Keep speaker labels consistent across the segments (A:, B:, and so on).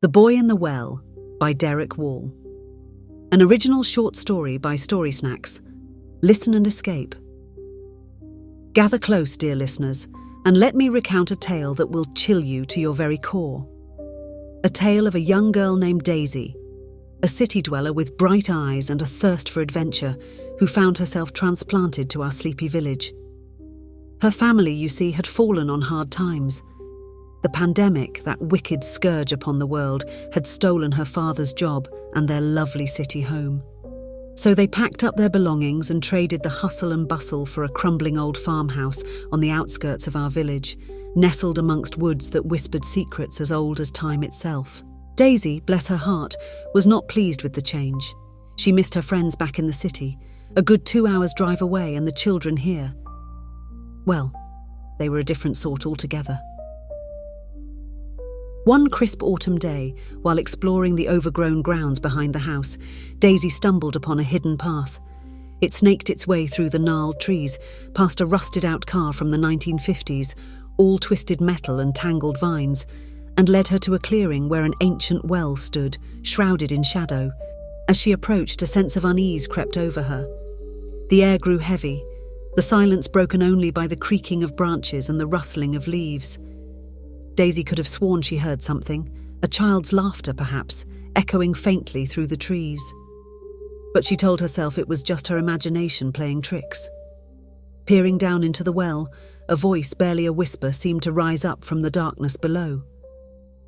A: The Boy in the Well by Derek Wall. An original short story by StorySnacks. Listen and escape. Gather close, dear listeners, and let me recount a tale that will chill you to your very core. A tale of a young girl named Daisy, a city dweller with bright eyes and a thirst for adventure, who found herself transplanted to our sleepy village. Her family, you see, had fallen on hard times. The pandemic, that wicked scourge upon the world, had stolen her father's job and their lovely city home. So they packed up their belongings and traded the hustle and bustle for a crumbling old farmhouse on the outskirts of our village, nestled amongst woods that whispered secrets as old as time itself. Daisy, bless her heart, was not pleased with the change. She missed her friends back in the city, a good 2 hours' drive away, and the children here. Well, they were a different sort altogether. One crisp autumn day, while exploring the overgrown grounds behind the house, Daisy stumbled upon a hidden path. It snaked its way through the gnarled trees, past a rusted-out car from the 1950s, all twisted metal and tangled vines, and led her to a clearing where an ancient well stood, shrouded in shadow. As she approached, a sense of unease crept over her. The air grew heavy, the silence broken only by the creaking of branches and the rustling of leaves. Daisy could have sworn she heard something, a child's laughter perhaps, echoing faintly through the trees. But she told herself it was just her imagination playing tricks. Peering down into the well, a voice, barely a whisper, seemed to rise up from the darkness below.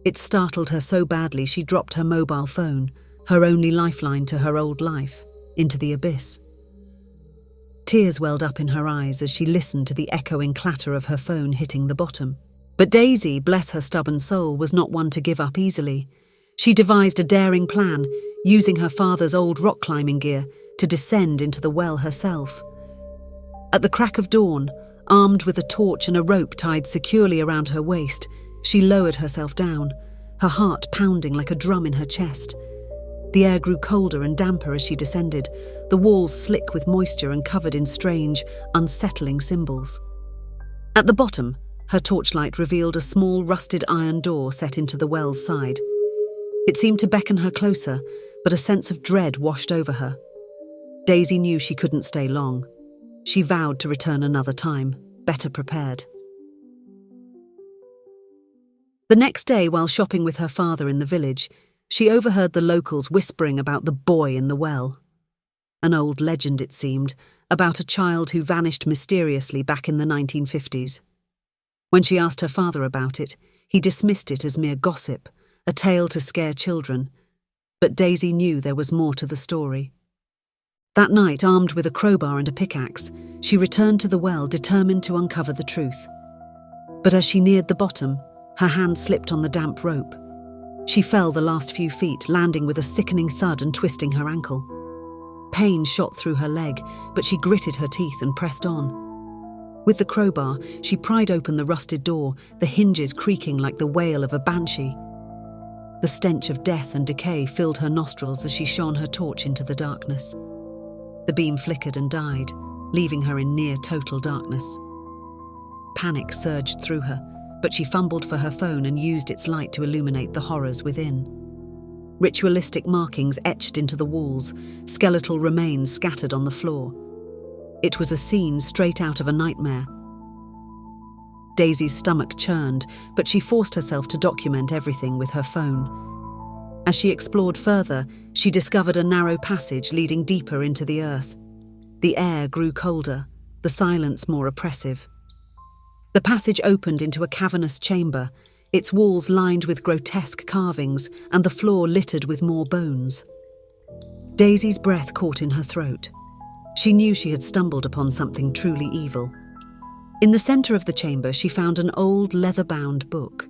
A: It startled her so badly she dropped her mobile phone, her only lifeline to her old life, into the abyss. Tears welled up in her eyes as she listened to the echoing clatter of her phone hitting the bottom. But Daisy, bless her stubborn soul, was not one to give up easily. She devised a daring plan, using her father's old rock climbing gear, to descend into the well herself. At the crack of dawn, armed with a torch and a rope tied securely around her waist, she lowered herself down, her heart pounding like a drum in her chest. The air grew colder and damper as she descended, the walls slick with moisture and covered in strange, unsettling symbols. At the bottom, her torchlight revealed a small rusted iron door set into the well's side. It seemed to beckon her closer, but a sense of dread washed over her. Daisy knew she couldn't stay long. She vowed to return another time, better prepared. The next day, while shopping with her father in the village, she overheard the locals whispering about the boy in the well. An old legend, it seemed, about a child who vanished mysteriously back in the 1950s. When she asked her father about it, he dismissed it as mere gossip, a tale to scare children. But Daisy knew there was more to the story. That night, armed with a crowbar and a pickaxe, she returned to the well, determined to uncover the truth. But as she neared the bottom, her hand slipped on the damp rope. She fell the last few feet, landing with a sickening thud and twisting her ankle. Pain shot through her leg, but she gritted her teeth and pressed on. With the crowbar, she pried open the rusted door, the hinges creaking like the wail of a banshee. The stench of death and decay filled her nostrils as she shone her torch into the darkness. The beam flickered and died, leaving her in near total darkness. Panic surged through her, but she fumbled for her phone and used its light to illuminate the horrors within. Ritualistic markings etched into the walls, skeletal remains scattered on the floor. It was a scene straight out of a nightmare. Daisy's stomach churned, but she forced herself to document everything with her phone. As she explored further, she discovered a narrow passage leading deeper into the earth. The air grew colder, the silence more oppressive. The passage opened into a cavernous chamber, its walls lined with grotesque carvings and the floor littered with more bones. Daisy's breath caught in her throat. She knew she had stumbled upon something truly evil. In the center of the chamber, she found an old leather-bound book.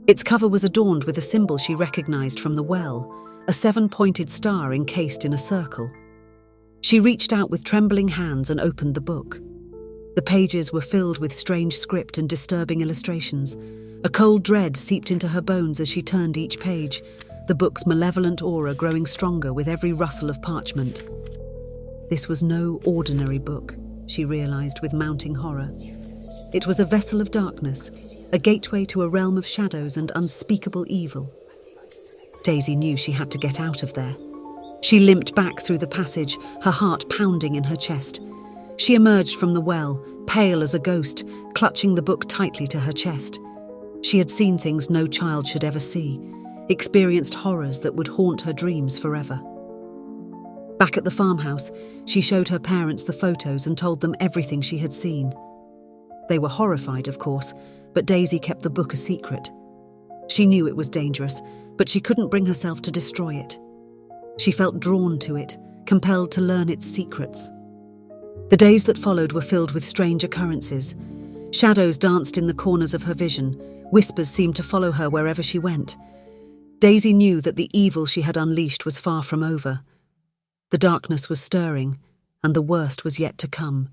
A: Its cover was adorned with a symbol she recognized from the well, a 7-pointed star encased in a circle. She reached out with trembling hands and opened the book. The pages were filled with strange script and disturbing illustrations. A cold dread seeped into her bones as she turned each page, the book's malevolent aura growing stronger with every rustle of parchment. This was no ordinary book, she realized with mounting horror. It was a vessel of darkness, a gateway to a realm of shadows and unspeakable evil. Daisy knew she had to get out of there. She limped back through the passage, her heart pounding in her chest. She emerged from the well, pale as a ghost, clutching the book tightly to her chest. She had seen things no child should ever see, experienced horrors that would haunt her dreams forever. Back at the farmhouse, she showed her parents the photos and told them everything she had seen. They were horrified, of course, but Daisy kept the book a secret. She knew it was dangerous, but she couldn't bring herself to destroy it. She felt drawn to it, compelled to learn its secrets. The days that followed were filled with strange occurrences. Shadows danced in the corners of her vision. Whispers seemed to follow her wherever she went. Daisy knew that the evil she had unleashed was far from over. The darkness was stirring, and the worst was yet to come.